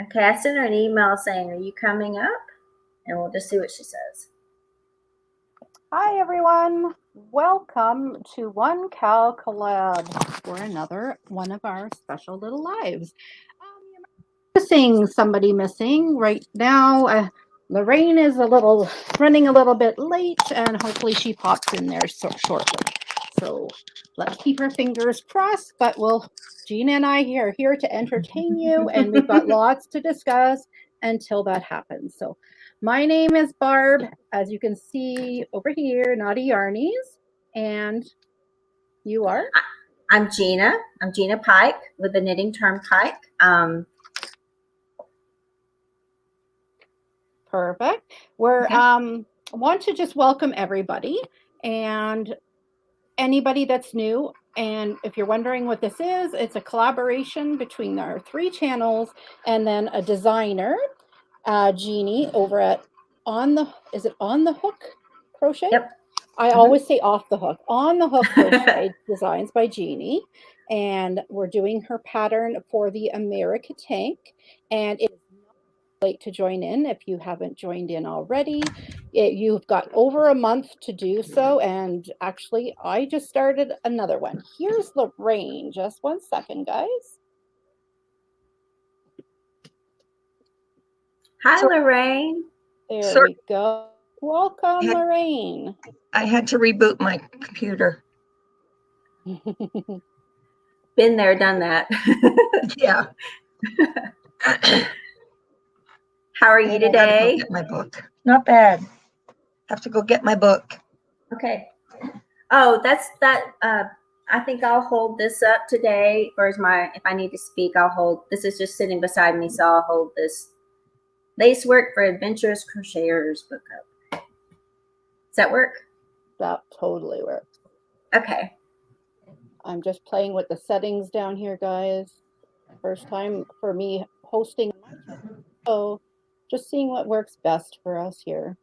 Okay, I sent her an email saying, "Are you coming up?" And we'll just see what she says. Hi, everyone. Welcome to 1CalColab for another one of our special little lives. Missing somebody missing right now. Lorraine is running a little bit late, and hopefully she pops in there shortly. So let's keep our fingers crossed. But Gina and I are here to entertain you, and we've got lots to discuss until that happens. So my name is Barb, as you can see over here, Naughty Yarnies, and you are? I'm Gina. I'm Gina Pike with the Knitting Turnpike. Perfect. We're want to just welcome everybody and anybody that's new. And if you're wondering what this is, it's a collaboration between our 3 channels and then a designer, Jeannie, over at is it On the Hook Crochet? Yep. I always say Off the Hook. On the Hook Crochet designs by Jeannie. And we're doing her pattern for the America Tank. And it's late to join in if you haven't joined in already. You've got over a month to do so, and actually I just started another one. Here's Lorraine. Just one second, guys. Hi, Lorraine. There we go. Welcome, Lorraine. I had to reboot my computer. Been there, done that. Yeah. How are you today? Go get my book. Not bad. Have to go get my book. Okay. Oh, that's that. I think I'll hold this up today. Or if I need to speak, I'll hold. This is just sitting beside me, so I'll hold this Lace Work for Adventurous Crocheters book up. Does that work? That totally works. Okay. I'm just playing with the settings down here, guys. First time for me hosting my channel. So just seeing what works best for us here.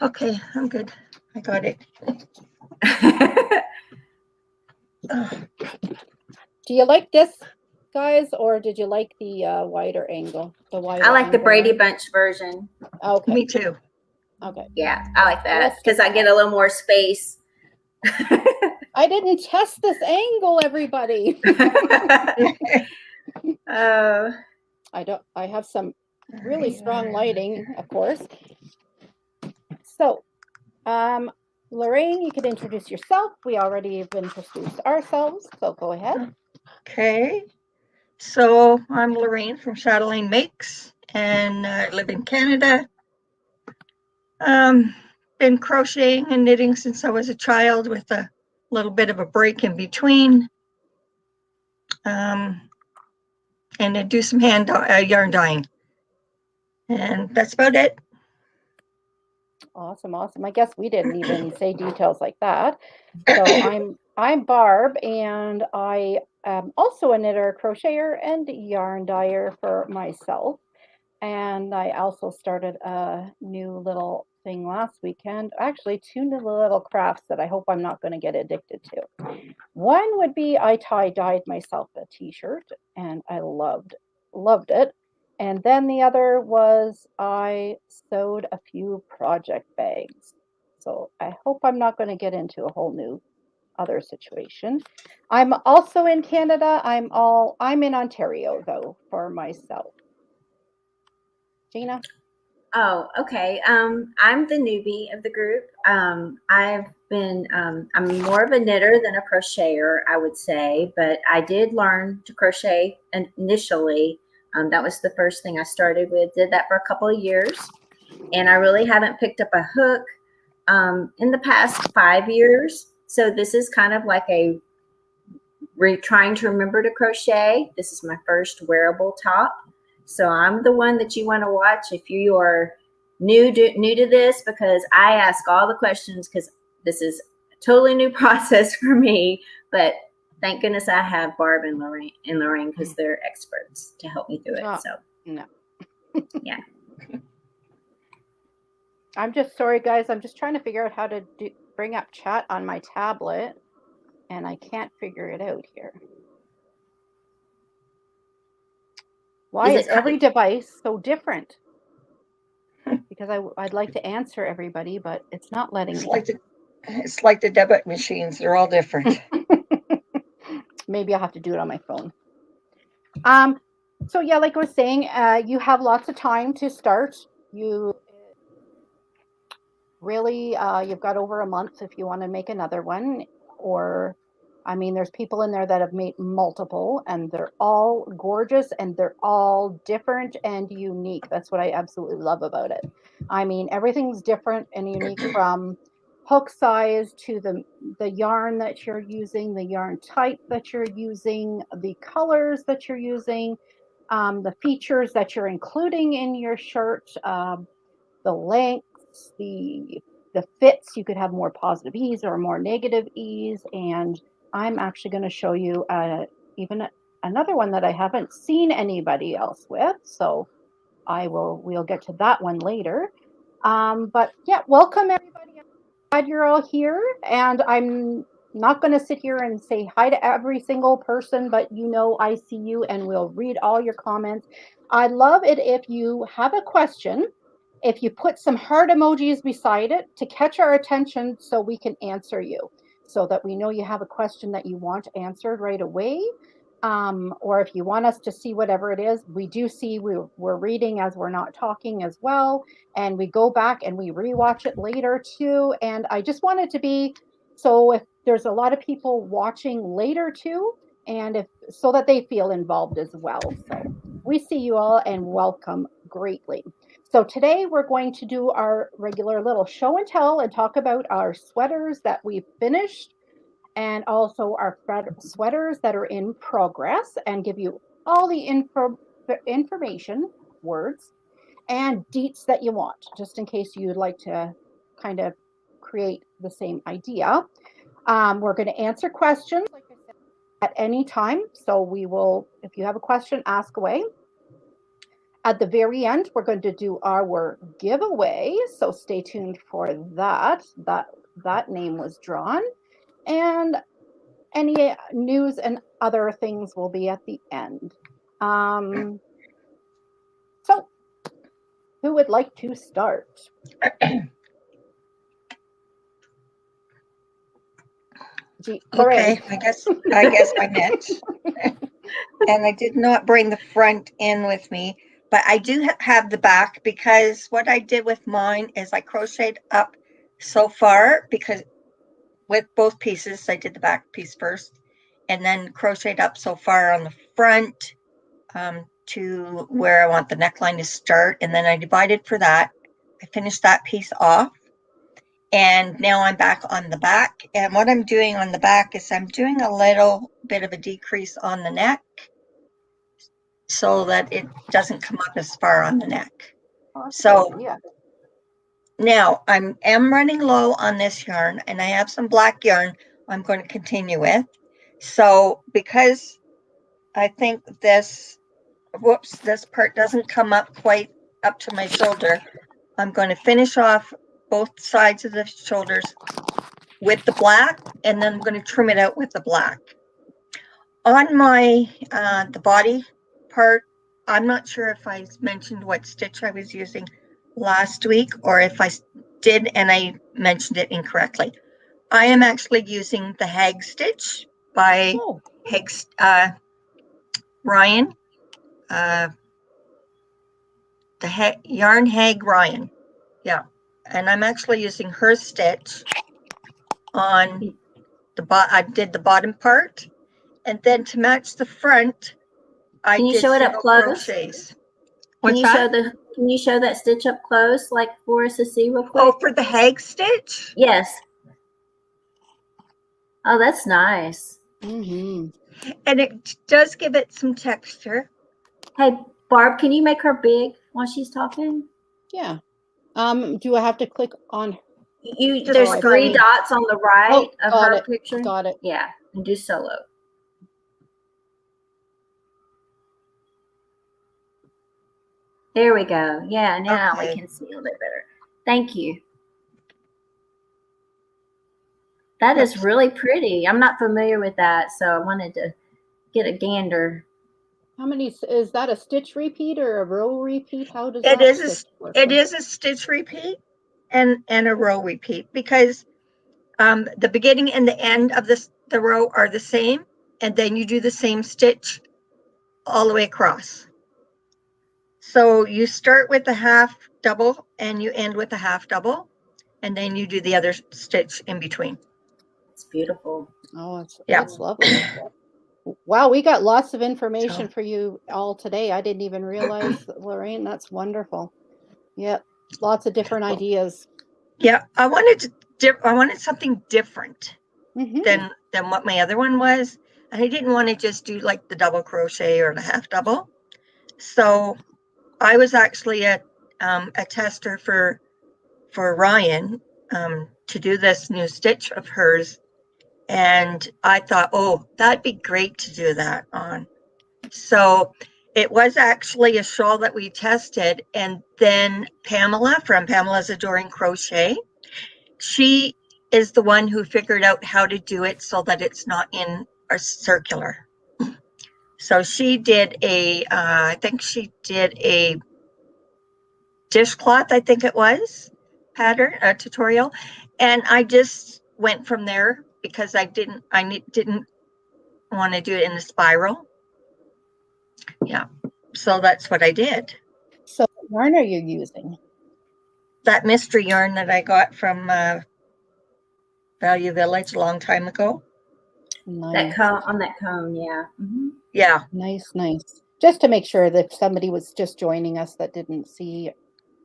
Okay, I'm good. I got it. Do you like this, guys, or did you like the wider angle? I like the Brady Bunch version. Okay. Me too. Okay. Yeah, I like that because I get a little more space. I didn't test this angle, everybody. I have some really strong lighting, of course. So, Lorraine, you could introduce yourself. We already have introduced ourselves, so go ahead. Okay. So I'm Lorraine from Chatelaine Makes, and I live in Canada. Been crocheting and knitting since I was a child, with a little bit of a break in between. And I do some yarn dyeing, and that's about it. Awesome. I guess we didn't even say details like that. So I'm Barb, and I am also a knitter, crocheter, and yarn dyer for myself. And I also started a new little thing last weekend. Actually, 2 new little crafts that I hope I'm not going to get addicted to. One would be I tie-dyed myself a t-shirt, and I loved it. And then the other was I sewed a few project bags. So I hope I'm not going to get into a whole new other situation. I'm also in Canada. I'm in Ontario though for myself. Gina? Oh, okay. I'm the newbie of the group. I'm more of a knitter than a crocheter, I would say, but I did learn to crochet initially. That was the first thing I started with. Did that for a couple of years, and I really haven't picked up a hook in the past 5 years. So this is kind of like trying to remember to crochet. This is my first wearable top. So I'm the one that you want to watch if you are new to this, because I ask all the questions, because this is a totally new process for me. But thank goodness I have Barb and Lorraine because they're experts to help me through it. Oh, so no. Yeah. I'm just sorry, guys. I'm just trying to figure out how to bring up chat on my tablet, and I can't figure it out here. Why Is is it kind every device so different? Because I'd like to answer everybody, but it's not letting me. It's like the debit machines. They're all different. Maybe I'll have to do it on my phone. So yeah, like I was saying, you have lots of time to start. You really, you've got over a month if you want to make another one. Or, I mean, there's people in there that have made multiple, and they're all gorgeous and they're all different and unique. That's what I absolutely love about it. I mean, everything's different and unique, from hook size to the yarn that you're using, the yarn type that you're using, the colors that you're using, the features that you're including in your shirt, the lengths, the fits. You could have more positive ease or more negative ease. And I'm actually going to show you even another one that I haven't seen anybody else with. So we'll get to that one later. But yeah, welcome everybody. I'm glad you're all here. And I'm not going to sit here and say hi to every single person, but I see you and we'll read all your comments. I'd love it if you have a question, if you put some heart emojis beside it to catch our attention so we can answer you, so that we know you have a question that you want answered right away. Or if you want us to see whatever it is, we do see we're reading as we're not talking as well. And we go back and we rewatch it later too. And I just want it to be so if there's a lot of people watching later too, and if so that they feel involved as well. So we see you all and welcome greatly. So today we're going to do our regular little show and tell and talk about our sweaters that we finished, and also our sweaters that are in progress, and give you all the information, words, and deets that you want, just in case you'd like to kind of create the same idea. We're going to answer questions, like I said, at any time. So we will, if you have a question, ask away. At the very end, we're going to do our giveaway. So stay tuned for that. That name was drawn. And any news and other things will be at the end. So who would like to start? Okay, I guess I'm it. And I did not bring the front in with me, but I do have the back, because what I did with mine is I crocheted up so far, because with both pieces, I did the back piece first and then crocheted up so far on the front to where I want the neckline to start. And then I divided for that. I finished that piece off. And now I'm back on the back. And what I'm doing on the back is I'm doing a little bit of a decrease on the neck so that it doesn't come up as far on the neck. Oh, so yeah. Now I am running low on this yarn, and I have some black yarn I'm going to continue with. So because I think this part doesn't come up quite up to my shoulder, I'm going to finish off both sides of the shoulders with the black, and then I'm going to trim it out with the black. On my the body part, I'm not sure if I mentioned what stitch I was using last week, or if I did and I mentioned it incorrectly. I am actually using the Hag stitch by Ryan, the Yarn Hag Ryan. Yeah, and I'm actually using her stitch on I did the bottom part, and then to match the front, I did show it up close? Crochets. Can you show that stitch up close, like for us to see real quick? Oh, for the Hag stitch? Yes. Oh, that's nice. Mm-hmm. And it does give it some texture. Hey, Barb, can you make her big while she's talking? Yeah. Do I have to click on? There's 3 dots on the right of her picture. Got it. Yeah, and do solo. There we go. Yeah, now we can see a little bit better. Thank you. That is really pretty. I'm not familiar with that, so I wanted to get a gander. How many, is that a stitch repeat or a row repeat? How does It that is stitch work? it is a stitch repeat and a row repeat, because the beginning and the end of the row are the same, and then you do the same stitch all the way across. So you start with the half double and you end with a half double, and then you do the other stitch in between. It's beautiful. Oh, Yeah. that's lovely. Wow, we got lots of information So- for you all today. I didn't even realize, Lorraine, that's wonderful. Yep, lots of different ideas. Yeah, I wanted something different Mhm. than what my other one was. And I didn't want to just do like the double crochet or the half double. So I was actually a tester for Ryan to do this new stitch of hers. And I thought, oh, that'd be great to do that on. So it was actually a shawl that we tested. And then Pamela from Pamela's Adoring Crochet, she is the one who figured out how to do it so that it's not in a circular. So she did I think she did a dishcloth, I think it was, pattern, a tutorial. And I just went from there because I didn't want to do it in a spiral. Yeah. So that's what I did. So what yarn are you using? That mystery yarn that I got from Value Village a long time ago. Nice. On that cone, yeah. Mm-hmm. Yeah. Nice, nice. Just to make sure that if somebody was just joining us that didn't see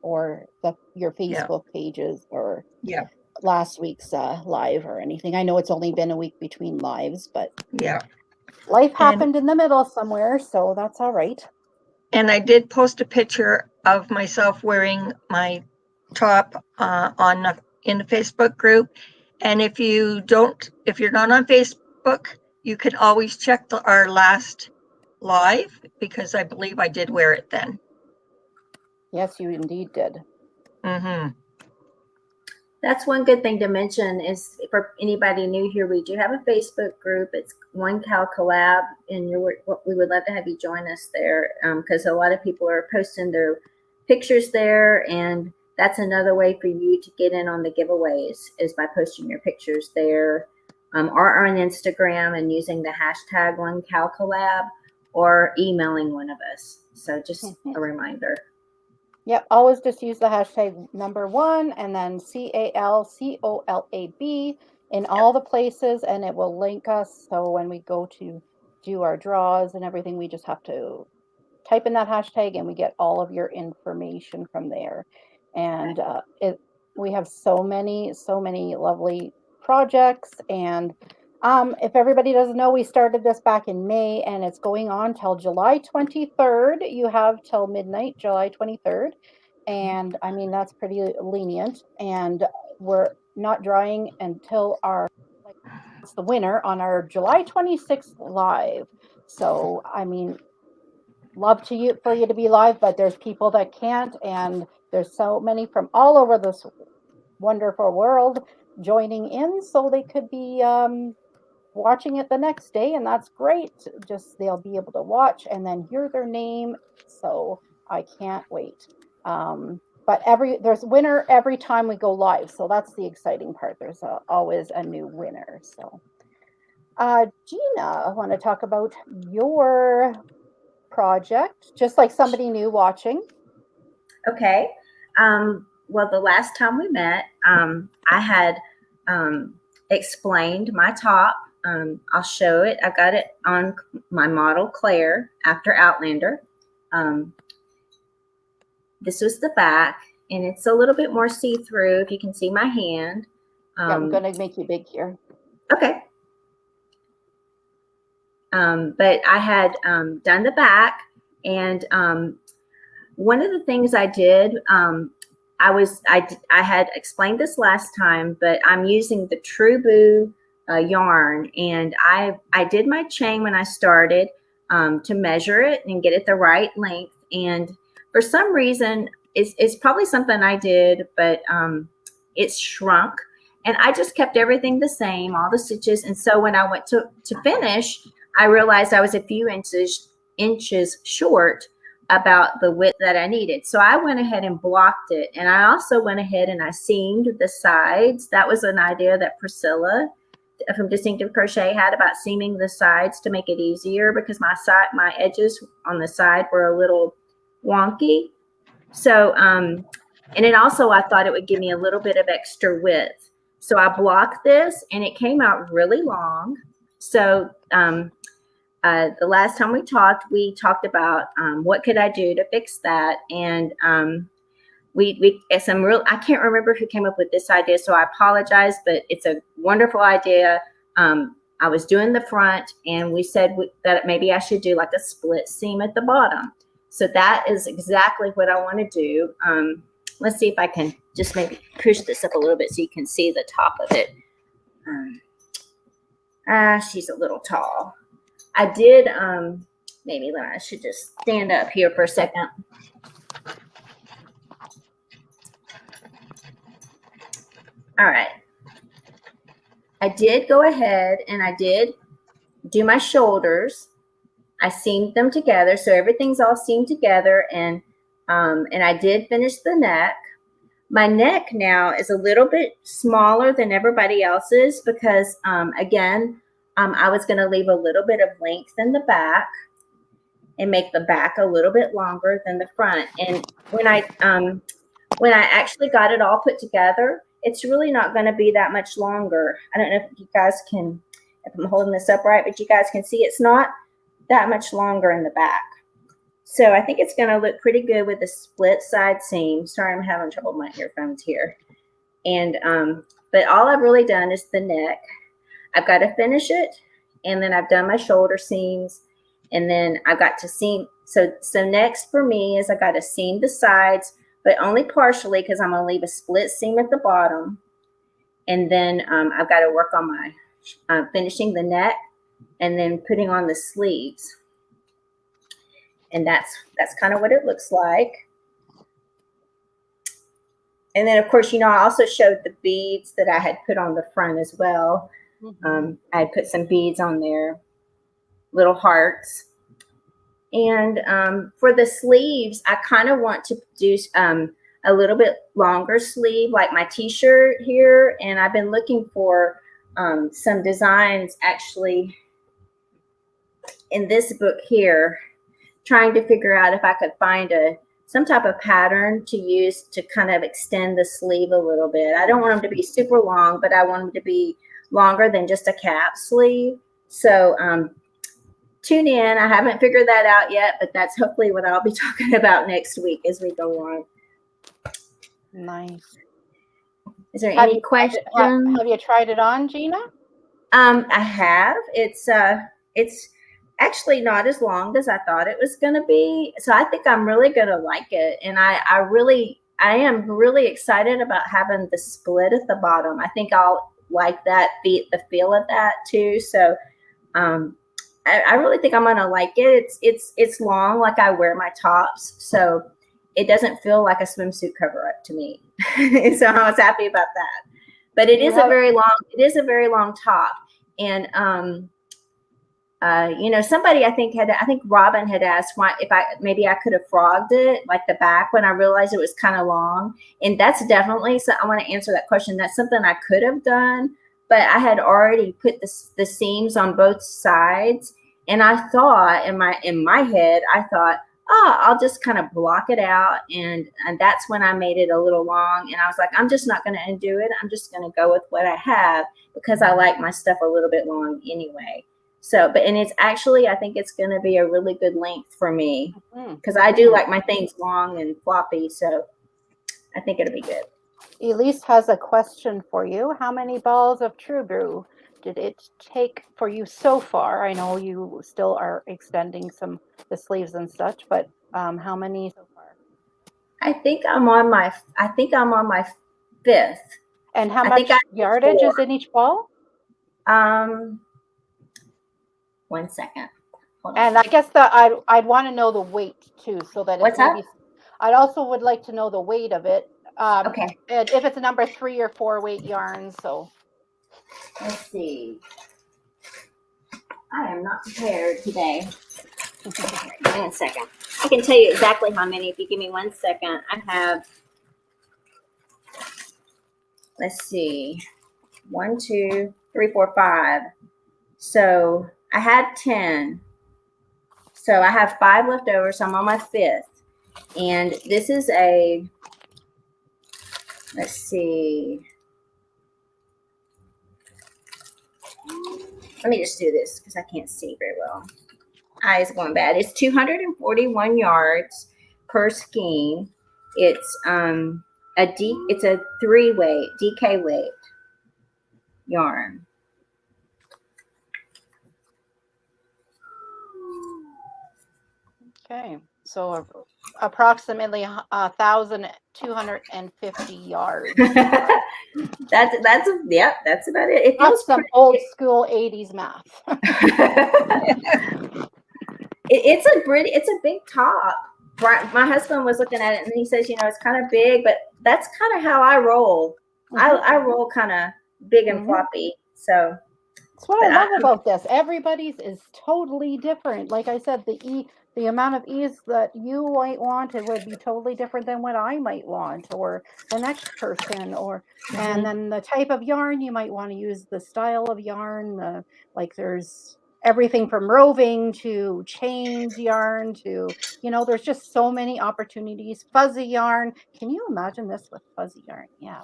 or your Facebook pages or last week's live or anything. I know it's only been a week between lives, but life happened in the middle somewhere, so that's all right. And I did post a picture of myself wearing my top in the Facebook group. And if you're not on Facebook, you can always check our last live, because I believe I did wear it then. Yes, you indeed did. Mm-hmm. That's one good thing to mention is for anybody new here, we do have a Facebook group. It's 1CalColab, and we would love to have you join us there because a lot of people are posting their pictures there, and that's another way for you to get in on the giveaways is by posting your pictures there or on Instagram and using the hashtag 1CalColab or emailing one of us. So just a reminder. Yep, always just use the hashtag #1 and then CalColab in all the places, and it will link us. So when we go to do our draws and everything, we just have to type in that hashtag and we get all of your information from there. And we have so many lovely projects. And if everybody doesn't know, we started this back in May and it's going on till July 23rd. You have till midnight, July 23rd. And I mean, that's pretty lenient. And we're not drawing until the winner on our July 26th live. So, I mean, love for you to be live, but there's people that can't. And there's so many from all over this wonderful world joining in so they could be watching it the next day, and that's great. Just they'll be able to watch and then hear their name, so I can't wait. But there's a winner every time we go live, so that's the exciting part. There's always a new winner. So Gina, I want to talk about your project, just like somebody new watching. Okay. Well, the last time we met, I had explained my top. I'll show it. I got it on my model Claire after Outlander. This was the back, and it's a little bit more see-through if you can see my hand. Yeah, I'm going to make you big here. Okay. But I had done the back, and one of the things I did, I had explained this last time, but I'm using the True Boo yarn, and I did my chain when I started to measure it and get it the right length. And for some reason, it's probably something I did, but it's shrunk. And I just kept everything the same, all the stitches. And so when I went to finish, I realized I was a few inches inches short about the width that I needed. So I went ahead and blocked it. And I also went ahead and I seamed the sides. That was an idea that Priscilla from Distinctive Crochet had about seaming the sides to make it easier, because my edges on the side were a little wonky. So, and then also I thought it would give me a little bit of extra width. So I blocked this and it came out really long. So, the last time we talked about what could I do to fix that, and I can't remember who came up with this idea, so I apologize, but it's a wonderful idea. I was doing the front, and we said that maybe I should do like a split seam at the bottom. So that is exactly what I want to do. Let's see if I can just maybe push this up a little bit so you can see the top of it. She's a little tall. I did, maybe I should just stand up here for a second. All right. I did go ahead and I did do my shoulders. I seamed them together, so everything's all seamed together, and I did finish the neck. My neck now is a little bit smaller than everybody else's because, again, I was going to leave a little bit of length in the back and make the back a little bit longer than the front. And when I actually got it all put together, it's really not going to be that much longer. I don't know if you guys can, if I'm holding this upright, but you guys can see it's not that much longer in the back. So I think it's going to look pretty good with a split side seam. Sorry, I'm having trouble with my earphones here. And, but all I've really done is the neck. I've got to finish it. And then I've done my shoulder seams. And then I've got to seam. So next for me is I got to seam the sides, but only partially because I'm going to leave a split seam at the bottom. And then I've got to work on my finishing the neck and then putting on the sleeves. And that's kind of what it looks like. And then, of course, I also showed the beads that I had put on the front as well. Mm-hmm. I had put some beads on there, little hearts. And for the sleeves, I kind of want to do a little bit longer sleeve, like my t-shirt here. And I've been looking for some designs actually in this book here, trying to figure out if I could find some type of pattern to use to kind of extend the sleeve a little bit. I don't want them to be super long, but I want them to be longer than just a cap sleeve. So tune in. I haven't figured that out yet, but that's hopefully what I'll be talking about next week as we go on. Nice. Is there any questions? Have you tried it on, Gina? I have. It's actually not as long as I thought it was going to be. So I think I'm really going to like it. And I am really excited about having the split at the bottom. I think I'll like that, the feel of that too. So I really think I'm going to like it. It's long, like I wear my tops. So it doesn't feel like a swimsuit cover up to me. So I was happy about that. But it is a very long top. And, somebody I think Robin had asked why maybe I could have frogged it like the back when I realized it was kind of long. And that's definitely, so I want to answer that question. That's something I could have done, but I had already put the seams on both sides. And I thought in my head, I'll just kind of block it out. And that's when I made it a little long. And I was like, I'm just not going to undo it. I'm just going to go with what I have because I like my stuff a little bit long anyway. So, and it's actually, I think it's going to be a really good length for me because I do like my things long and floppy. So I think it'll be good. Elise has a question for you. How many balls of True Brew did it take for you so far? I know you still are extending the sleeves and such, but how many so far? I think I'm on my 5th. And how much yardage is in each ball? 1 second. And I guess I'd want to know the weight too, so that I'd also would like to know the weight of it. Okay. And if it's a number 3 or 4 weight yarn. So let's see. I am not prepared today. 1 second. I can tell you exactly how many. If you give me 1 second, I have, let's see, 1, 2, 3, 4, 5. So I had 10. So I have 5 left over. So I'm on my 5th. And this is a, let's see. Let me just do this because I can't see very well. Eyes going bad. It's 241 yards per skein. It's it's a 3-weight DK weight yarn. Okay, so approximately 1,250 yards. that's yep, that's about it. It That's feels some pretty, old school 80s math. it's a big top. My husband was looking at it and he says, it's kind of big, but that's kind of how I roll. I roll kind of big and floppy. So that's what I love about this. Everybody's is totally different. Like I said, the amount of ease that you might want, it would be totally different than what I might want, or the next person, or and then the type of yarn you might want to use, the style of yarn. Like there's everything from roving to chains yarn to, there's just so many opportunities. Fuzzy yarn. Can you imagine this with fuzzy yarn? Yeah,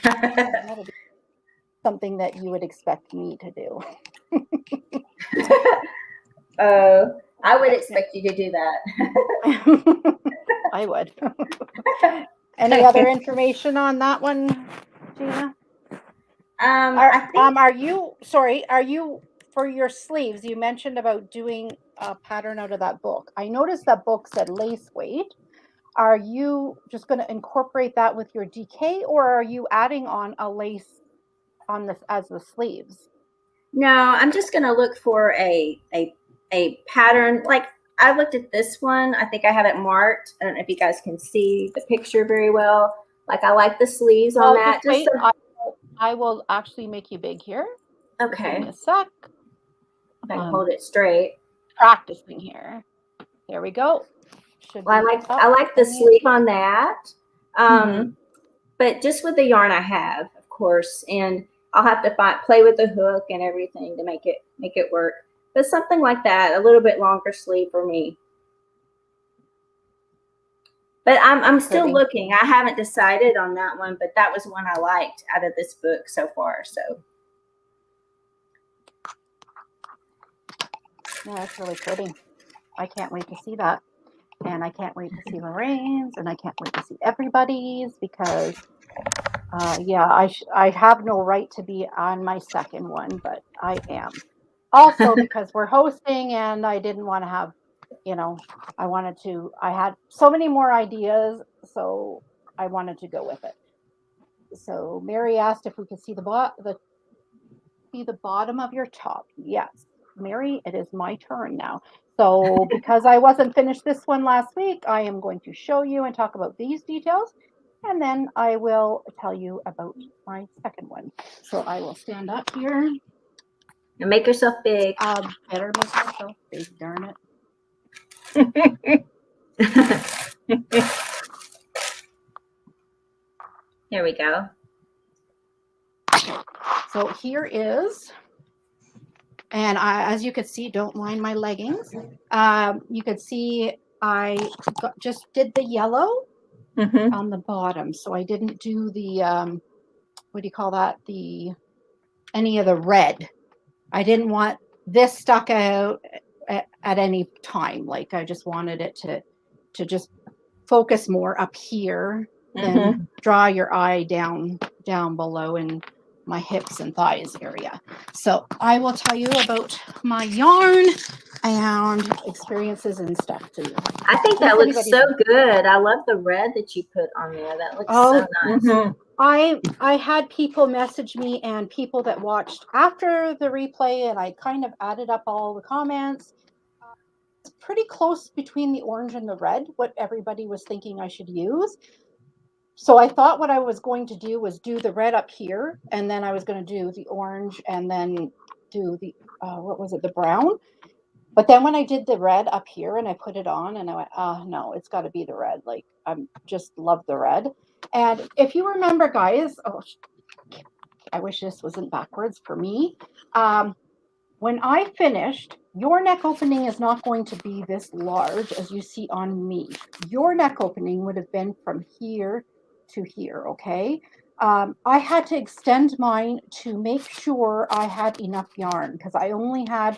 that'll be something that you would expect me to do. I would expect you to do that. I would. Any other information on that one, Gina? Are you for your sleeves? You mentioned about doing a pattern out of that book. I noticed that book said lace weight. Are you just going to incorporate that with your DK, or are you adding on a lace on this as the sleeves? No, I'm just going to look for a pattern. Like I looked at this one. I think I have it marked. I don't know if you guys can see the picture very well. Like I like the sleeves on that. Just wait. I will actually make you big here. Okay. Just give me a sec. Hold it straight. Practicing here. There we go. Well, I like the sleeve on that. But just with the yarn I have, of course, and I'll have to play with the hook and everything to make it work. But something like that, a little bit longer sleeve for me. But I'm still looking. I haven't decided on that one, but that was one I liked out of this book so far. So yeah, that's really pretty. I can't wait to see that. And I can't wait to see Lorraine's, and I can't wait to see everybody's, because I have no right to be on my second one, but I am. Also because we're hosting, and I didn't want to have, I had so many more ideas, so I wanted to go with it. So Mary asked if we could see the bottom of your top. Yes, Mary, it is my turn now. So because I wasn't finished this one last week, I am going to show you and talk about these details, and then I will tell you about my second one. So I will stand up here. And make yourself big. Better make myself big, darn it. There we go. So here is, and as you could see, don't mind my leggings. You could see I just did the yellow on the bottom. So I didn't do the, what do you call that? Any of the red. I didn't want this stuck out at any time. Like I just wanted it to just focus more up here than draw your eye down below in my hips and thighs area. So I will tell you about my yarn and experiences and stuff too. I think that looks so good. I love the red that you put on there. That looks so nice. I had people message me, and people that watched after the replay, and I kind of added up all the comments. It's pretty close between the orange and the red, what everybody was thinking I should use. So I thought what I was going to do was do the red up here, and then I was going to do the orange, and then do the, the brown. But then when I did the red up here and I put it on and I went, oh no, it's got to be the red. Like I'm just love the red. And if you remember, guys, oh, I wish this wasn't backwards for me. When I finished, your neck opening is not going to be this large as you see on me. Your neck opening would have been from here to here, okay? I had to extend mine to make sure I had enough yarn because I only had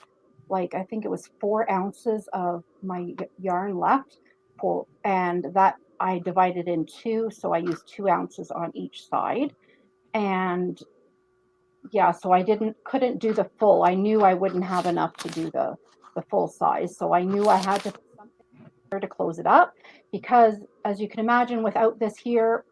like, I think it was 4 ounces of my yarn left and that I divided in 2. So I used 2 ounces on each side. And yeah, so I couldn't do the full. I knew I wouldn't have enough to do the full size. So I knew I had to put something here to close it up because as you can imagine, without this here,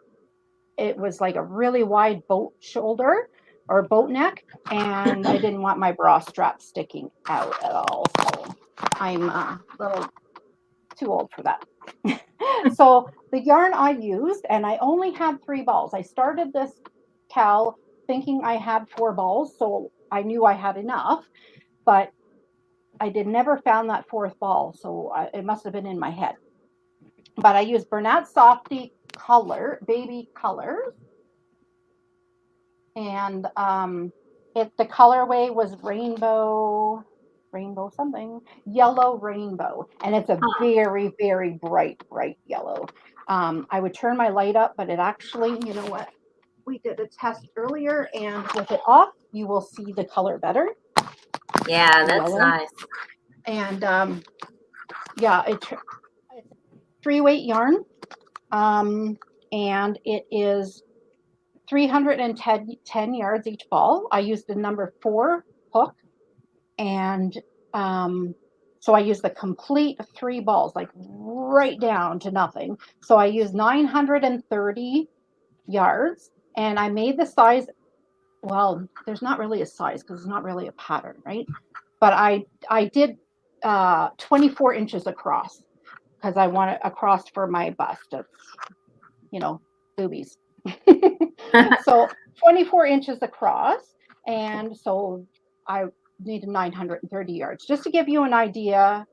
it was like a really wide boat shoulder or boat neck. And I didn't want my bra strap sticking out at all. So I'm a little too old for that. So the yarn I used, and I only had 3 balls. I started this cowl thinking I had 4 balls, so I knew I had enough, but I never found that 4th ball, so it must have been in my head. But I used Bernat Softy color, baby colors, and the colorway was rainbow something, yellow rainbow, and it's a very, very bright yellow. I would turn my light up, but it actually, you know what? We did a test earlier, and with it off, you will see the color better. Yeah, that's yellow. nice. And yeah, it's 3-weight yarn, and it is 310 yards each ball. I used the number 4 hook, and so I used the complete 3 balls, like right down to nothing. So I used 930 yards, and I made the size. Well, there's not really a size because it's not really a pattern, right? But I did 24 inches across because I want it across for my bust. It's, you know, boobies. So 24 inches across, and so I needed 930 yards. Just to give you an idea,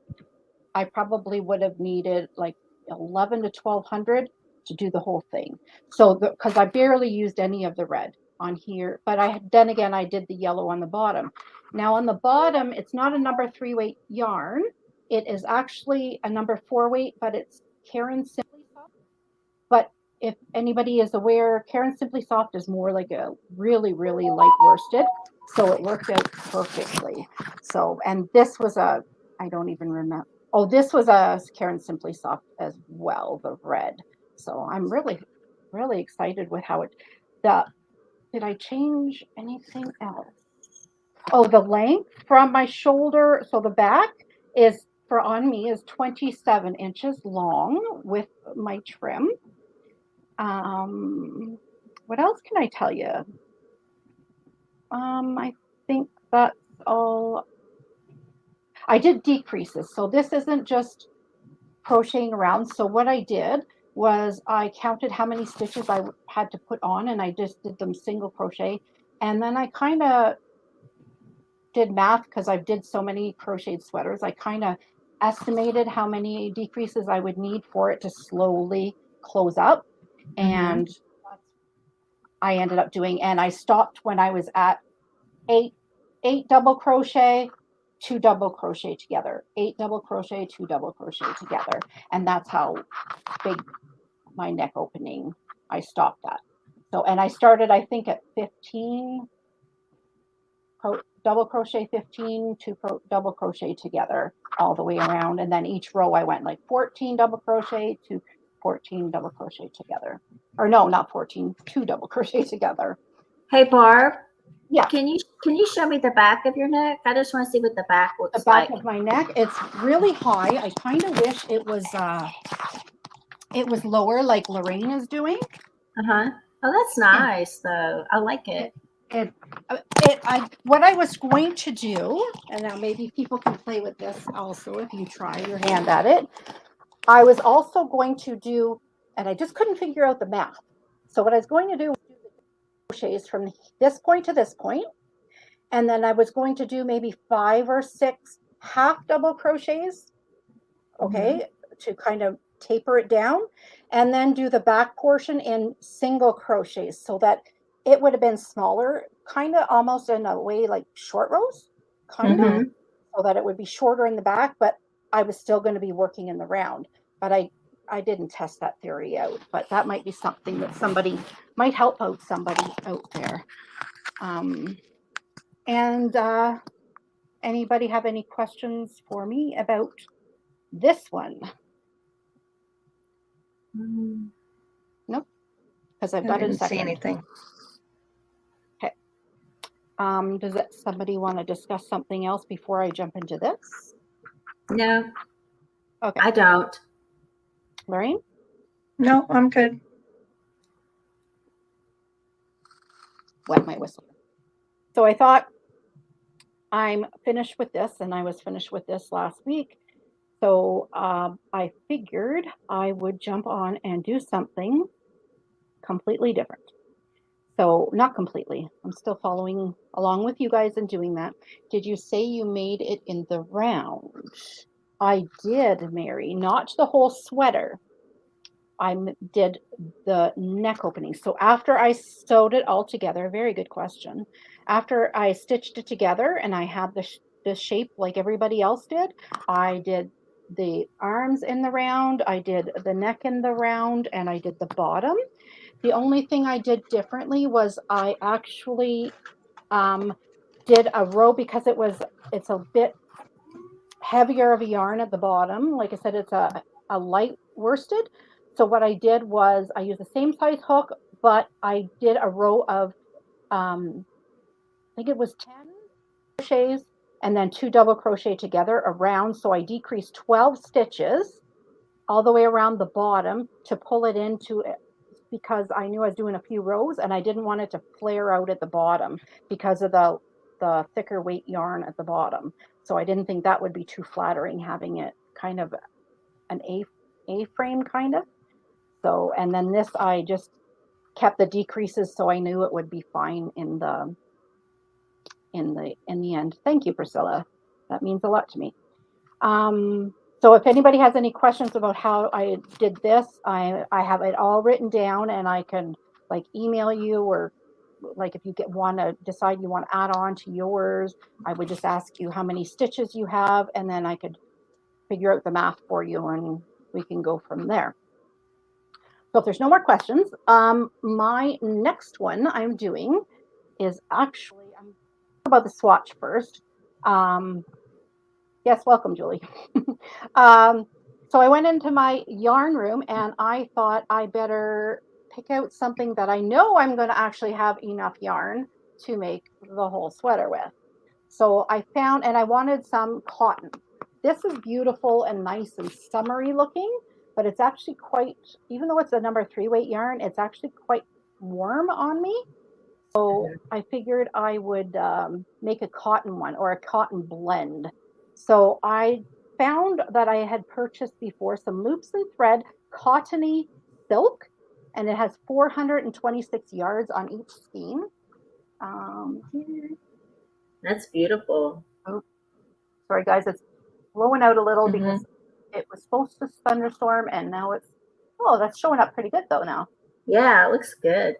I probably would have needed like 11 to 1200 to do the whole thing. So because I barely used any of the red on here, but then again I did the yellow on the bottom. Now on the bottom, it's not a number 3-weight yarn. It is actually a number 4-weight, but it's Karen Simply Soft. But if anybody is aware, Karen Simply Soft is more like a really, really light worsted. So it worked out perfectly. So, and this was I don't even remember. Oh, this was a Karen Simply Soft as well, the red. So I'm really, really excited with how did I change anything else? Oh, the length from my shoulder. So the back is on me is 27 inches long with my trim. What else can I tell you? I think that's all. I did decreases. So this isn't just crocheting around. So what I did was I counted how many stitches I had to put on, and I just did them single crochet. And then I kind of did math because I did so many crocheted sweaters. I kind of estimated how many decreases I would need for it to slowly close up. And I ended up doing, and I stopped when I was at 8 double crochet, 2 double crochet together, 8 double crochet, 2 double crochet together. And that's how big my neck opening I stopped at. So, and I started, I think, at 15 double crochet, 15, 2 double crochet together all the way around. And then each row I went like 14 double crochet to 14 double crochet together. Or no, not 14, 2 double crochet together. Hey, Barb. Yeah. Can you show me the back of your neck? I just want to see what the back looks like. The back like. of my neck, it's really high. I kind of wish it was lower like Lorraine is doing. Uh-huh. Oh, that's nice though. I like it. What I was going to do, and now maybe people can play with this also if you try your hand at it. I was also going to do, and I just couldn't figure out the math. So what I was going to do was do the crochets from this point to this point, and then I was going to do maybe 5 or 6 half double crochets, okay, to kind of taper it down, and then do the back portion in single crochets so that it would have been smaller, kind of almost in a way like short rows, kind of, so that it would be shorter in the back, but I was still going to be working in the round. But I didn't test that theory out, but that might be something that somebody might help out somebody out there. And anybody have any questions for me about this one? Nope, because I've got I it didn't see second. anything. Okay. Does somebody want to discuss something else before I jump into this? No. Okay. I don't. Lorraine? No, I'm good. Wet my whistle. So I thought I'm finished with this, and I was finished with this last week. So I figured I would jump on and do something completely different. So not completely. I'm still following along with you guys and doing that. Did you say you made it in the round? I did, Mary. Not the whole sweater. I did the neck opening. So after I sewed it all together, very good question. After I stitched it together and I had the shape like everybody else did, I did the arms in the round, I did the neck in the round, and I did the bottom. The only thing I did differently was I actually did a row because it's a bit heavier of a yarn at the bottom. Like I said, it's a light worsted. So what I did was I used the same size hook, but I did a row of, I think it was 10 crochets and then 2 double crochet together around. So I decreased 12 stitches all the way around the bottom to pull it into it, because I knew I was doing a few rows and I didn't want it to flare out at the bottom because of the thicker weight yarn at the bottom. So I didn't think that would be too flattering, having it kind of an A-frame kind of. So, and then this, I just kept the decreases so I knew it would be fine in the end. Thank you, Priscilla. That means a lot to me. So if anybody has any questions about how I did this, I have it all written down, and I can like email you, or like if you want to decide you want to add on to yours, I would just ask you how many stitches you have, and then I could figure out the math for you, and we can go from there. So if there's no more questions, my next one I'm doing is actually, I'm about the swatch first. Yes, welcome, Julie. So I went into my yarn room and I thought I better pick out something that I know I'm going to actually have enough yarn to make the whole sweater with. So I found, and I wanted some cotton. This is beautiful and nice and summery looking, but it's actually quite, even though it's a number 3 weight yarn, it's actually quite warm on me. So I figured I would make a cotton one, or a cotton blend. So I found that I had purchased before some loops and thread cottony silk, and it has 426 yards on each skein. That's beautiful. Oh, sorry guys, it's blowing out a little because it was supposed to thunderstorm, and now it's, oh, that's showing up pretty good though now. Yeah, it looks good.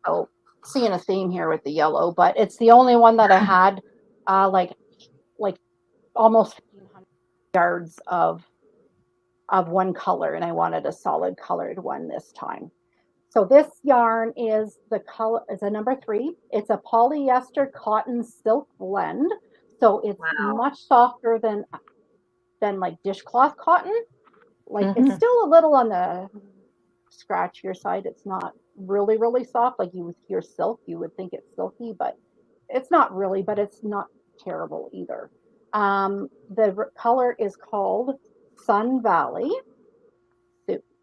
Oh, seeing a theme here with the yellow, but it's the only one that I had like almost 1,500 yards of one color, and I wanted a solid colored one this time. So this yarn is the color is a number 3. It's a polyester cotton silk blend. So it's much softer than like dishcloth cotton. Like it's still a little on the scratchier side. It's not really, really soft. Like you would hear silk, you would think it's silky, but it's not really, but it's not terrible either. The color is called Sun Valley,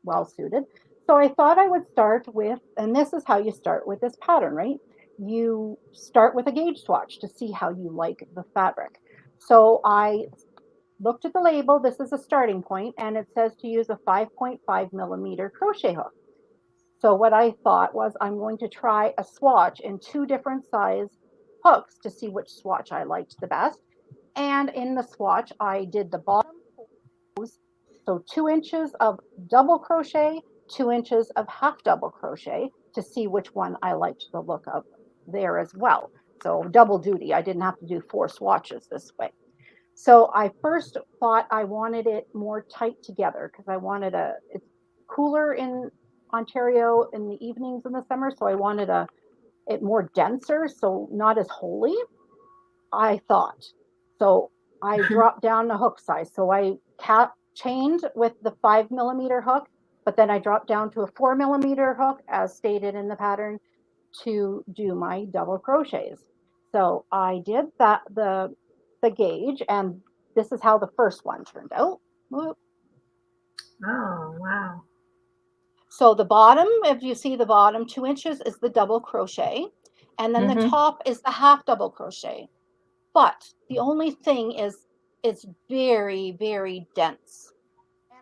well suited. So I thought I would start with, and this is how you start with this pattern, right? You start with a gauge swatch to see how you like the fabric. So I looked at the label. This is a starting point, and it says to use a 5.5 millimeter crochet hook. So what I thought was I'm going to try a swatch in 2 different size hooks to see which swatch I liked the best. And in the swatch, I did the bottom, so 2 inches of double crochet, 2 inches of half double crochet to see which one I liked the look of there as well. So double duty. I didn't have to do 4 swatches this way. So I first thought I wanted it more tight together because I wanted it's cooler in Ontario in the evenings in the summer. So I wanted it more denser, so not as holey, I thought. So I dropped down the hook size. So I chained with the 5mm hook, but then I dropped down to a 4mm hook as stated in the pattern to do my double crochets. So I did that, the gauge, and this is how the first one turned out. Oh, wow. So the bottom, if you see the bottom 2 inches is the double crochet, and then the top is the half double crochet. But the only thing is it's very, very dense. And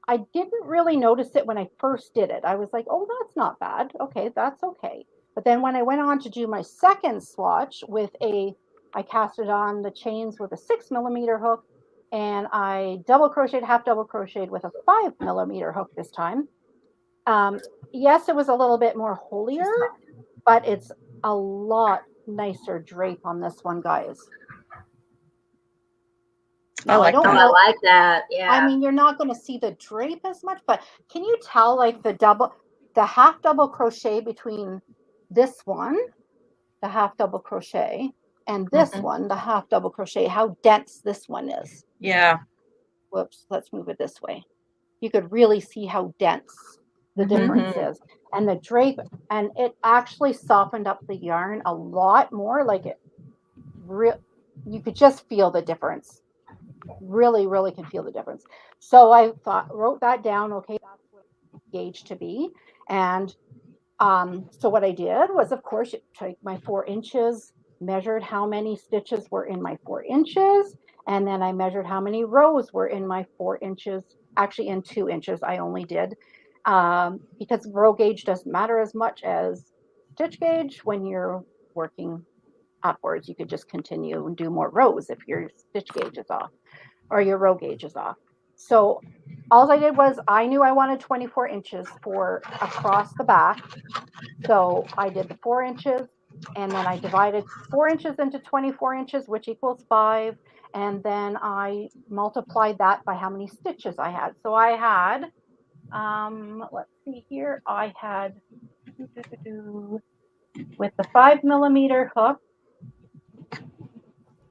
I didn't really notice it when I first did it. I was like, oh, that's not bad. Okay, that's okay. But then when I went on to do my second swatch I casted on the chains with a 6mm hook, and I double crocheted, half double crocheted with a 5mm hook this time. Yes, it was a little bit more holier, but it's a lot nicer drape on this one, guys. Now, I don't know. I like that. Yeah. I mean, you're not going to see the drape as much, but can you tell like the half double crochet between this one, the half double crochet, and this one, the half double crochet, how dense this one is? Yeah. Whoops, let's move it this way. You could really see how dense the difference is. And the drape, and it actually softened up the yarn a lot more. Like you could just feel the difference. Really, really can feel the difference. So I wrote that down. Okay, that's what gauge to be. And so what I did was, of course, take my 4 inches, measured how many stitches were in my 4 inches, and then I measured how many rows were in my 4 inches. Actually, in 2 inches, I only did, because row gauge doesn't matter as much as stitch gauge. When you're working upwards, you could just continue and do more rows if your stitch gauge is off or your row gauge is off. So all I did was I knew I wanted 24 inches for across the back. So I did the 4 inches, and then I divided 4 inches into 24 inches, which equals 5. And then I multiplied that by how many stitches I had. So I had, let's see here, I had, with the 5mm hook,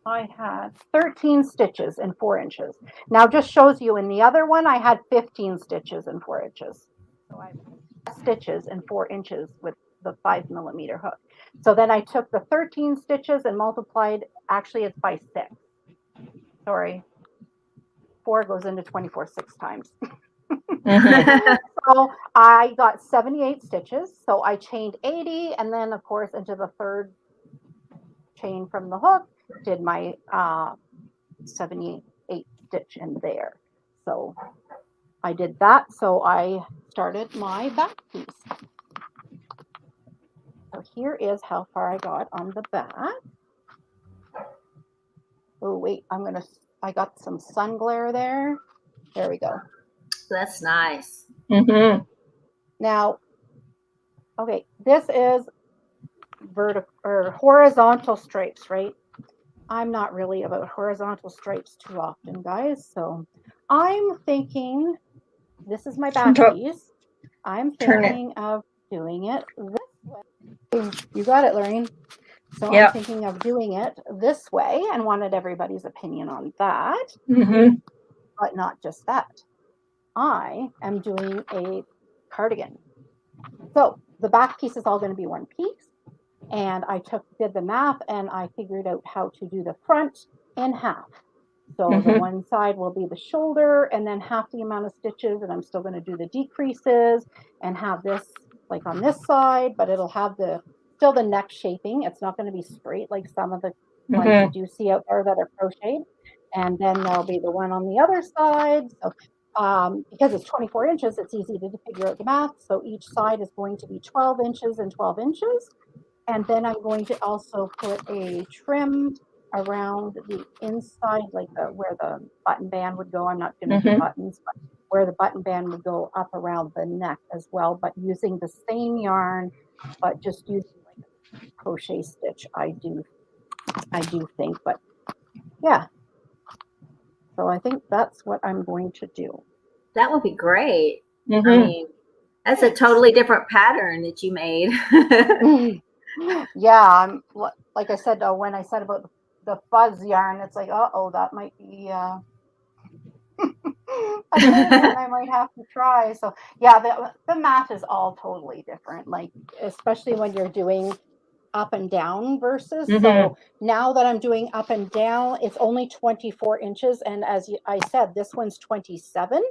I had 13 stitches in 4 inches. Now just shows you in the other one, I had 15 stitches in 4 inches. So I had stitches in 4 inches with the 5mm hook. So then I took the 13 stitches and multiplied, actually it's by 6. Sorry, 4 goes into 24 6 times. So I got 78 stitches. So I chained 80, and then of course into the third chain from the hook, did my 78 stitch in there. So I did that. So I started my back piece. So here is how far I got on the back. Oh wait, I got some sun glare there. There we go. That's nice. Now, okay, this is vertical or horizontal stripes, right? I'm not really about horizontal stripes too often, guys. So I'm thinking, this is my back piece. I'm thinking of doing it this way. You got it, Lorraine. So I'm thinking of doing it this way and wanted everybody's opinion on that. But not just that. I am doing a cardigan. So the back piece is all going to be one piece. And I did the math, and I figured out how to do the front in half. So the one side will be the shoulder, and then half the amount of stitches, and I'm still going to do the decreases and have this like on this side, but it'll have still the neck shaping. It's not going to be straight like some of the ones you do see out there that are crocheted. And then there'll be the one on the other side. So because it's 24 inches, it's easy to figure out the math. So each side is going to be 12 inches and 12 inches. And then I'm going to also put a trim around the inside, like where the button band would go. I'm not going to do Mhm. buttons, but where the button band would go up around the neck as well, but using the same yarn, but just using like a crochet stitch. I do think, but yeah. So I think that's what I'm going to do. That would be great. I Mhm. mean, that's a totally different pattern that you made. Yeah, like I said, when I said about the fuzz yarn, it's like, oh, that might be a pattern I might have to try. So yeah, the math is all totally different. Like especially when you're doing up and down verses. Mhm. So now that I'm doing up and down, it's only 24 inches, and as I said, this one's 27.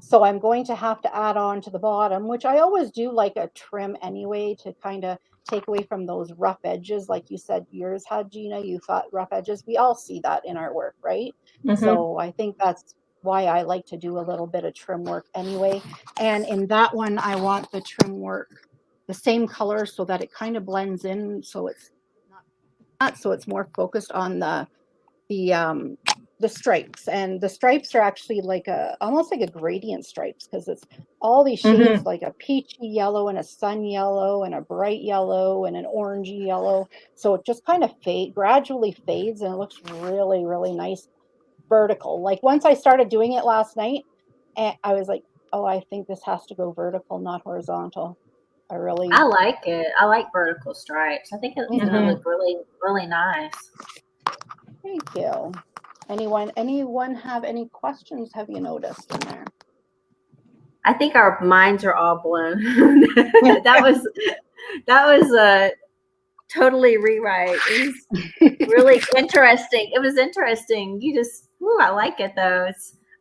So I'm going to have to add on to the bottom, which I always do like a trim anyway to kind of take away from those rough edges. Like you said, yours had, Gina, you thought rough edges. We all see that in our work, right? Mhm. So I think that's why I like to do a little bit of trim work anyway. And in that one, I want the trim work the same color so that it kind of blends in. So it's not so it's more focused on the stripes, and the stripes are actually like almost like a gradient stripes because it's all these shades Mhm. like a peachy yellow and a sun yellow and a bright yellow and an orangey yellow. So it just kind of gradually fades, and it looks really, really nice vertical. Like once I started doing it last night, and I was like, oh, I think this has to go vertical, not horizontal. I really. I like it. I like vertical stripes. I think it's going to Mhm. look really, really nice. Thank you. Anyone have any questions? Have you noticed in there? I think our minds are all blown. that was a totally rewrite. It was really interesting. It was interesting. I like it though.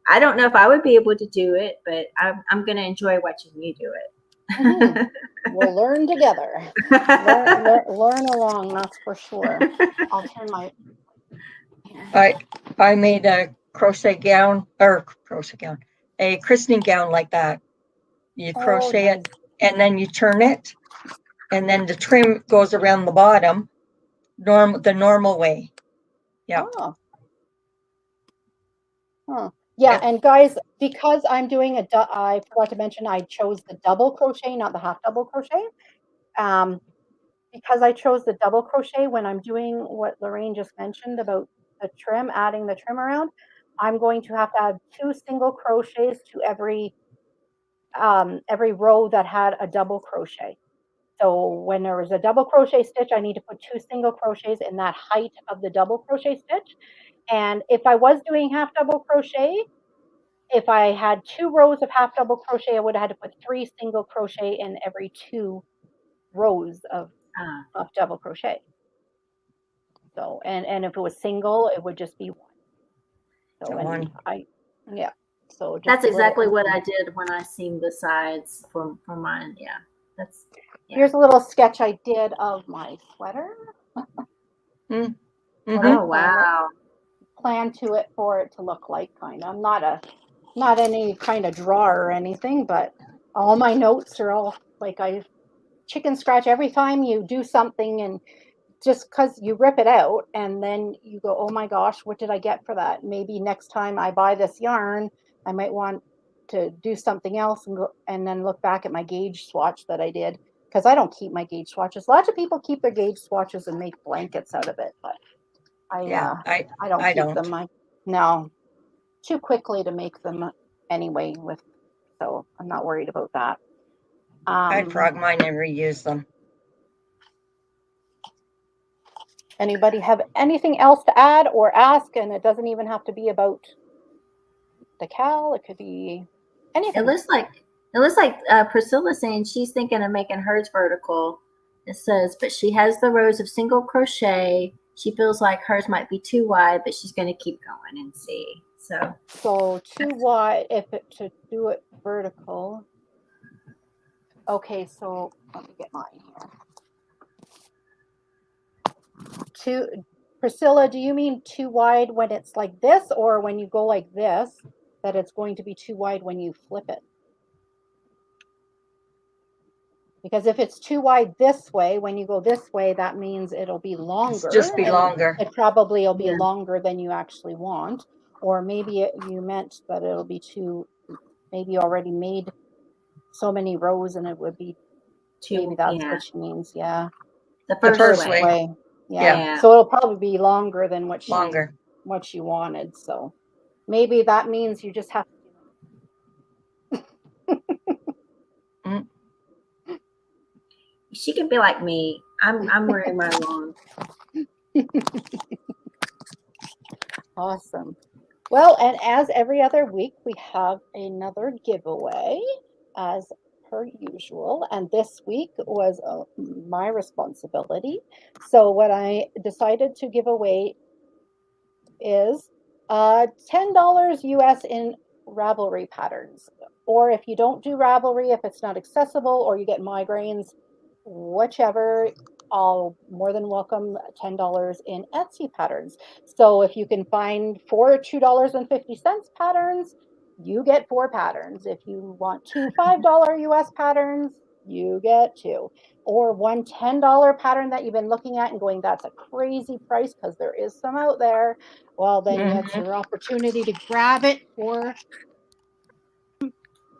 I don't know if I would be able to do it, but I'm going to enjoy watching you do it. Mm-hmm. We'll learn together. Learn along, that's for sure. I'll turn my. I made a crochet gown, a christening gown like that. You crochet nice. it and then you turn it, and then the trim goes around the bottom, the normal way. Yeah. Oh. Huh. Yeah, and guys, because I'm doing I forgot to mention I chose the double crochet, not the half double crochet. Because I chose the double crochet when I'm doing what Lorraine just mentioned about the trim, adding the trim around, I'm going to have to add 2 single crochets to every row that had a double crochet. So when there was a double crochet stitch, I need to put 2 single crochets in that height of the double crochet stitch. And if I was doing half double crochet, if I had 2 rows of half double crochet, I would have had to put 3 single crochet in every 2 rows of double crochet. So, and if it was single, it would just be 1. So, and yeah. So just That's exactly what I did when I seamed the sides for mine. Yeah. Here's a little sketch I did of my sweater. Mm-hmm. Oh, wow. Plan to it for it to look like kind of. I'm not any kind of drawer or anything, but all my notes are all like I chicken scratch every time you do something, and just because you rip it out and then you go, oh my gosh, what did I get for that? Maybe next time I buy this yarn, I might want to do something else and then look back at my gauge swatch that I did, because I don't keep my gauge swatches. Lots of people keep their gauge swatches and make blankets out of it, but I don't keep them. No, too quickly to make them anyway. So I'm not worried about that. I frog mine and reuse them. Anybody have anything else to add or ask? And it doesn't even have to be about the cal. It could be anything. It looks like Priscilla's saying she's thinking of making hers vertical. It says, but she has the rows of single crochet. She feels like hers might be too wide, but she's going to keep going and see. So too wide to do it vertical. Okay, so let me get mine here. Priscilla, do you mean too wide when it's like this, or when you go like this, that it's going to be too wide when you flip it? Because if it's too wide this way, when you go this way, that means it'll be longer. just be and longer. It probably will be Yeah. longer than you actually want. Or maybe you meant that it'll be too, maybe you already made so many rows and it would be, maybe that's Yeah. what she means. Yeah. The The first first way. way. Yeah. Yeah. So it'll probably be longer than what she Longer. wanted. So maybe that means you just have She can be like me. I'm wearing my long. Awesome. Well, and as every other week, we have another giveaway as per usual. And this week was my responsibility. So what I decided to give away is $10 US in Ravelry patterns. Or if you don't do Ravelry, if it's not accessible or you get migraines, whichever, I'll more than welcome $10 in Etsy patterns. So if you can find 4 $2.50 patterns, you get 4 patterns. If you want 2 $5 US patterns, you get 2. Or one $10 pattern that you've been looking at and going, that's a crazy price, because there is some out there. Well, then it's your opportunity to grab it for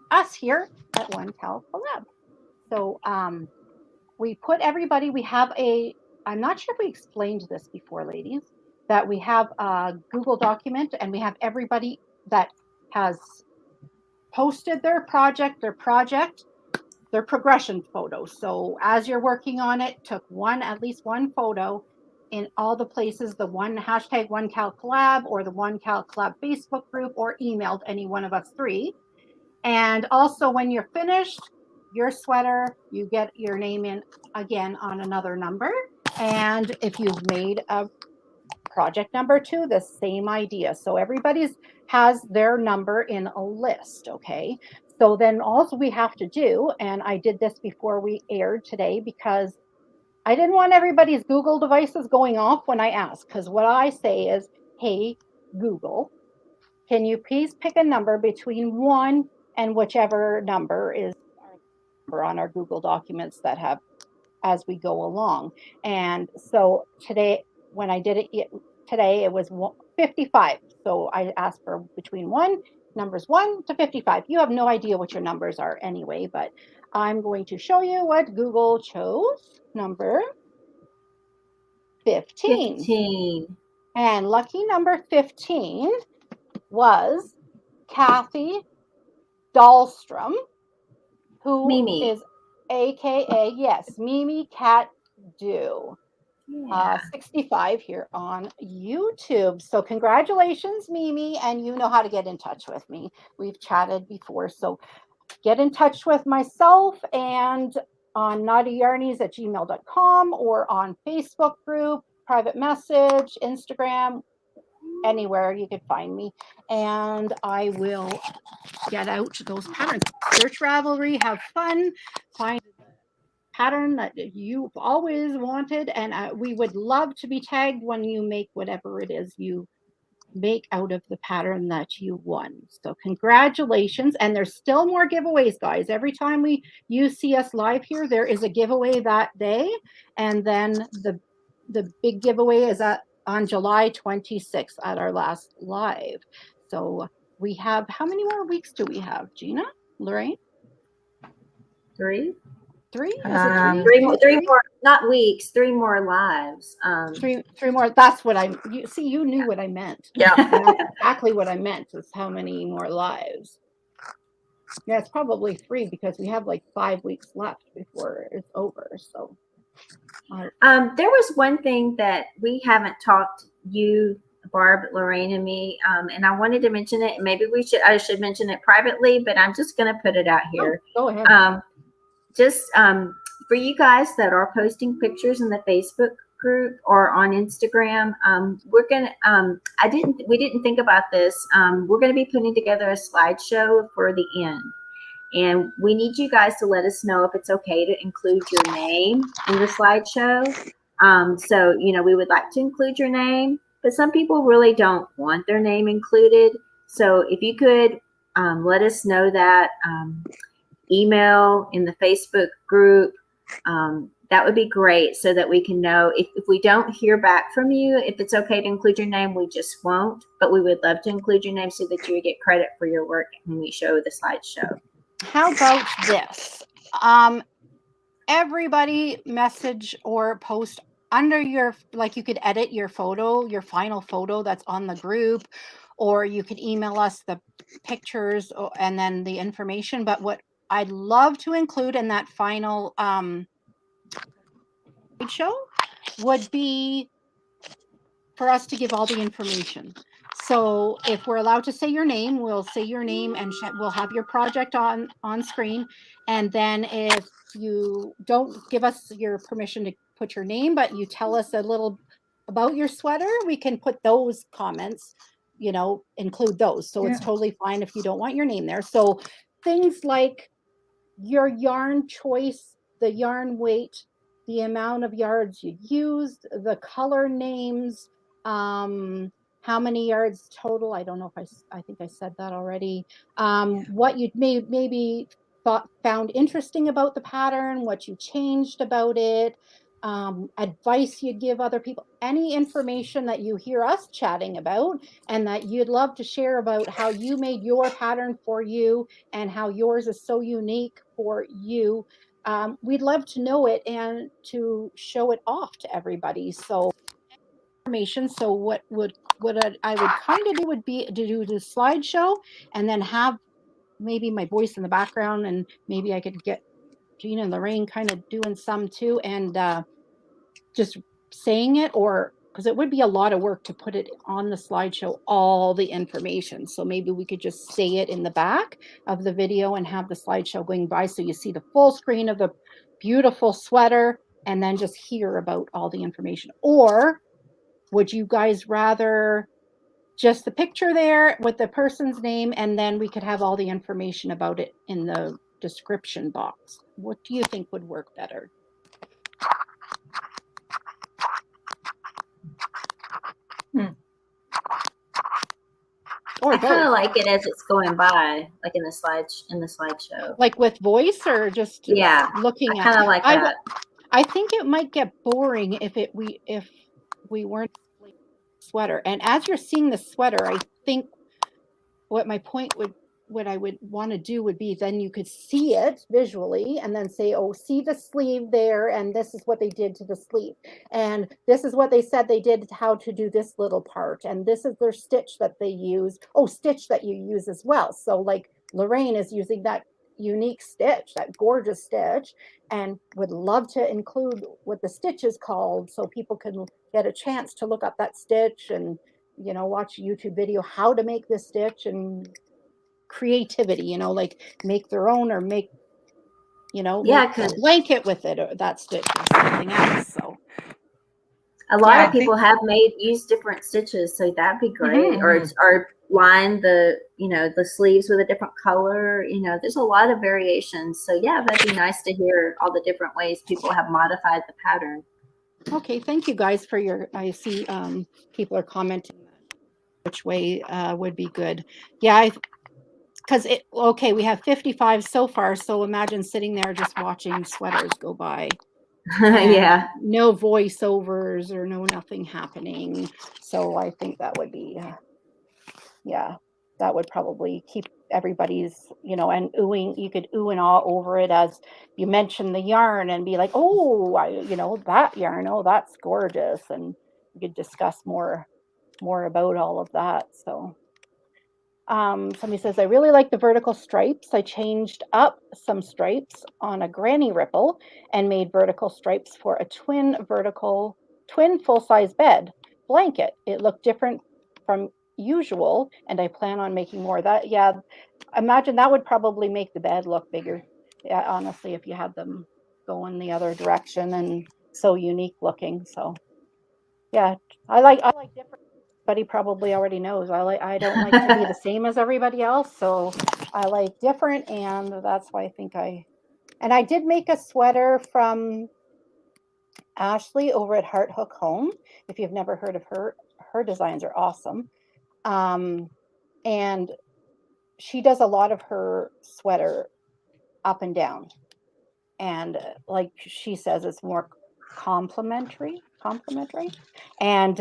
us here at 1CalColab. So we put everybody, we have I'm not sure if we explained this before, ladies, that we have a Google document and we have everybody that has posted their progression photos. So as you're working on it, took at least one photo in all the places, the hashtag 1CalColab or the 1CalColab Facebook group, or emailed any one of us 3. And also when you're finished, your sweater, you get your name in again on another number. And if you've made a project number 2, the same idea. So everybody's has their number in a list, okay? So then all we have to do, and I did this before we aired today because I didn't want everybody's Google devices going off when I ask, because what I say is, hey, Google, can you please pick a number between 1 and whichever number is our number on our Google documents that have as we go along. And so today, when I did it today, it was 55. So I asked for between numbers 1 to 55. You have no idea what your numbers are anyway, but I'm going to show you what Google chose. Number 15. 15. And lucky number 15 was Kathy Dahlstrom, who Mimi. is AKA, yes, Mimi Cat Do. Yeah. 65 here on YouTube. So congratulations, Mimi, and you know how to get in touch with me. We've chatted before, so get in touch with myself and on naughtyyarnies@gmail.com or on Facebook group, private message, Instagram, anywhere you could find me, and I will get out those patterns. Search Ravelry, have fun, find pattern that you've always wanted, and we would love to be tagged when you make whatever it is you make out of the pattern that you won. So congratulations. And there's still more giveaways, guys. Every time you see us live here, there is a giveaway that day, and then the big giveaway is on July 26th at our last live. So we have, how many more weeks do we have, Gina, Lorraine? 3. 3? Is it 3? 3 more, not weeks, 3 more lives. Three more. That's what you knew what I meant. Yeah. That's exactly what I meant, is how many more lives. Yeah, it's probably 3 because we have like 5 weeks left before it's over. So there was one thing that we haven't talked, you, Barb, Lorraine, and me, and I wanted to mention it. Maybe I should mention it privately, but I'm just going to put it out here. go ahead. Just for you guys that are posting pictures in the Facebook group or on Instagram, we're gonna. We didn't think about this. We're going to be putting together a slideshow for the end, and we need you guys to let us know if it's okay to include your name in the slideshow. So we would like to include your name, but some people really don't want their name included. So if you could let us know that. email in the Facebook group, that would be great, so that we can know if we don't hear back from you, if it's okay to include your name, we just won't. But we would love to include your name so that you would get credit for your work when we show the slideshow. How about this? Everybody message or post under your, like, you could edit your photo, your final photo that's on the group, or you could email us the pictures and then the information. But what I'd love to include in that final show would be for us to give all the information. So if we're allowed to say your name, we'll say your name and we'll have your project on screen. And then if you don't give us your permission to put your name, but you tell us a little about your sweater, we can put those comments, you know, include those. So it's totally fine if you don't want your name there. So things like your yarn choice, the yarn weight, the amount of yards you used, the color names, how many yards total. I don't know if I think I said that already. What you maybe found interesting about the pattern, what you changed about it, advice you'd give other people, any information that you hear us chatting about and that you'd love to share about how you made your pattern for you and how yours is so unique for you. We'd love to know it and to show it off to everybody. So information. So what I would kind of do would be to do the slideshow and then have maybe my voice in the background, and maybe I could get Gina and Lorraine kind of doing some too, and just saying it, or because it would be a lot of work to put it on the slideshow, all the information. So maybe we could just say it in the back of the video and have the slideshow going by so you see the full screen of the beautiful sweater and then just hear about all the information. Or would you guys rather just the picture there with the person's name and then we could have all the information about it in the description box? What do you think would work better? I kind of like it as it's going by, like in the slideshow. Like with voice or just looking at. I kind of like that. I think it might get boring if we weren't sweater. And as you're seeing the sweater, I think what I would want to do would be then you could see it visually and then say, oh, see the sleeve there, and this is what they did to the sleeve, and this is what they said they did, how to do this little part, and this is their stitch that they use. Oh, stitch that you use as well. So like Lorraine is using that unique stitch, that gorgeous stitch, and would love to include what the stitch is called so people can get a chance to look up that stitch and, you know, watch a YouTube video how to make this stitch, and creativity, you know, like make their own or make, you know, make a blanket with it or that stitch or something else. So a lot of people have used different stitches, so that'd be great. Or line the, you know, the sleeves with a different color. You know, there's a lot of variations. So yeah, that'd be nice to hear all the different ways people have modified the pattern. Okay, thank you guys for your, I see people are commenting which way would be good. Yeah, because we have 55 so far, so imagine sitting there just watching sweaters go by. Yeah, no voiceovers or nothing happening. So I think that would be that would probably keep everybody's, you know, and you could ooh and ah over it as you mention the yarn and be like, oh, you know, that yarn, oh, that's gorgeous, and we could discuss more about all of that. So somebody says, I really like the vertical stripes. I changed up some stripes on a granny ripple and made vertical stripes for a twin full-size bed blanket. It looked different from usual, and I plan on making more of that. Yeah, imagine that would probably make the bed look bigger. Yeah, honestly, if you had them going the other direction and so unique looking. So yeah, I like different. Everybody probably already knows I don't like to be the same as everybody else, so I like different, and that's why I think I did make a sweater from Ashley over at Heart Hook Home. If you've never heard of her designs are awesome. And she does a lot of her sweater up and down. And like she says, it's more complimentary. And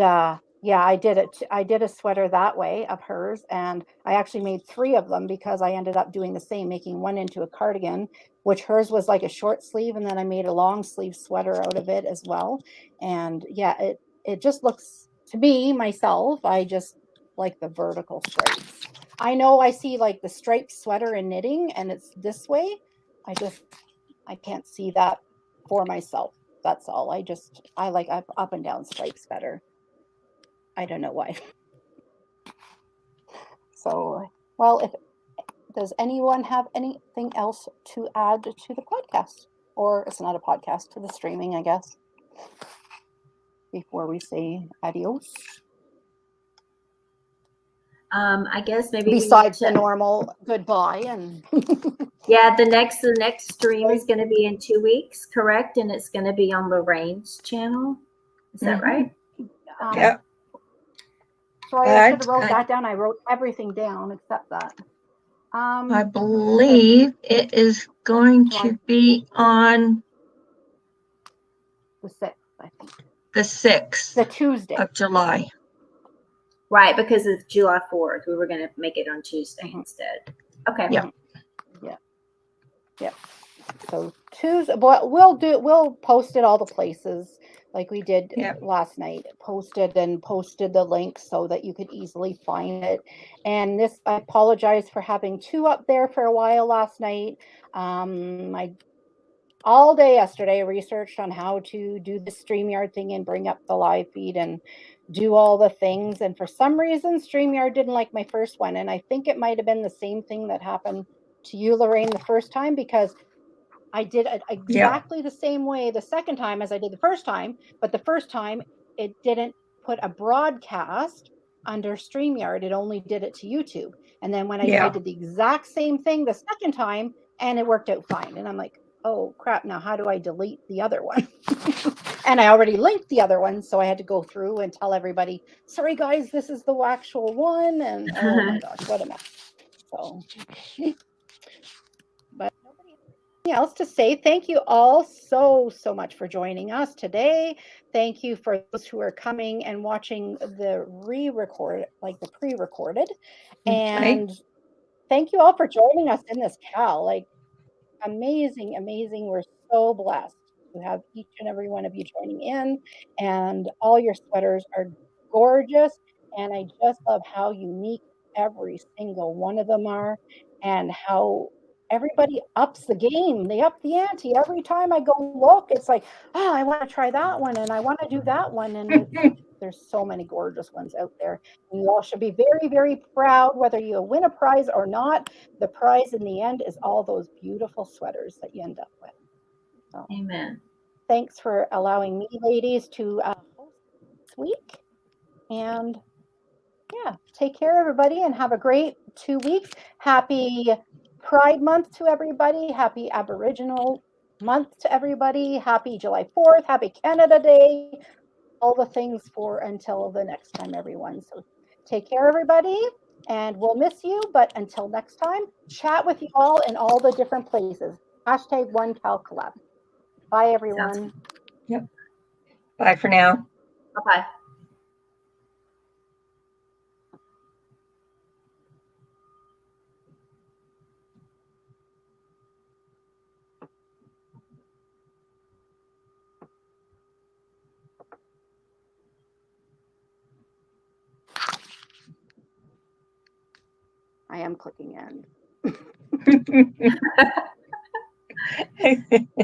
yeah, I did it. I did a sweater that way of hers, and I actually made 3 of them because I ended up doing the same, making one into a cardigan, which hers was like a short sleeve, and then I made a long sleeve sweater out of it as well. And yeah, it just looks, to me, myself, I just like the vertical stripes. I know I see like the striped sweater in knitting and it's this way. I can't see that for myself. That's all. I like up and down stripes better. I don't know why. So, well, if does anyone have anything else to add to the podcast? Or it's not a podcast, to the streaming, I guess, before we say adios. I guess maybe Besides we need the normal goodbye and yeah, the next stream is going to be in 2 weeks, correct? And it's going to be on Lorraine's channel. Is that right? Yeah. Sorry, I should have wrote that down. I wrote everything down except that. I believe it is going to be on the 6th, I think. the 6th. The Tuesday of July. Right, because it's July 4th. We were going to make it on Tuesday instead. Okay. Yeah. Yeah. So Tuesday, but we'll post it all the places like we did last night. Posted the link so that you could easily find it. And this, I apologize for having 2 up there for a while last night. I all day yesterday researched on how to do the StreamYard thing and bring up the live feed and do all the things. And for some reason, StreamYard didn't like my first one. And I think it might have been the same thing that happened to you, Lorraine, the first time, because I did it exactly the same way the second time as I did the first time. But the first time, it didn't put a broadcast under StreamYard. It only did it to YouTube. And then when I did the exact same thing the second time, and it worked out fine. And I'm like, oh crap, now how do I delete the other one? And I already linked the other one, so I had to go through and tell everybody, sorry guys, this is the actual one. And oh my gosh, what a mess. So but nobody has anything else to say. Thank you all so much for joining us today. Thank you for those who are coming and watching the re-record, like the pre-recorded. And thank you all for joining us in this Cal. Like, amazing. We're so blessed to have each and every one of you joining in, and all your sweaters are gorgeous. And I just love how unique every single one of them are, and how everybody ups the game. They up the ante every time I go look. It's like, oh, I want to try that one, and I want to do that one. And there's so many gorgeous ones out there. And you all should be very, very proud, whether you win a prize or not. The prize in the end is all those beautiful sweaters that you end up with. So, amen. Thanks for allowing me, ladies, to host this week. And yeah, take care, everybody, and have a great 2 weeks. Happy Pride Month to everybody. Happy Aboriginal Month to everybody. Happy July 4th. Happy Canada Day. All the things for until the next time, everyone. So take care, everybody, and we'll miss you. But until next time, chat with you all in all the different places. Hashtag 1CalColab. Bye, everyone. Yep. Bye for now. Bye-bye. I am clicking end.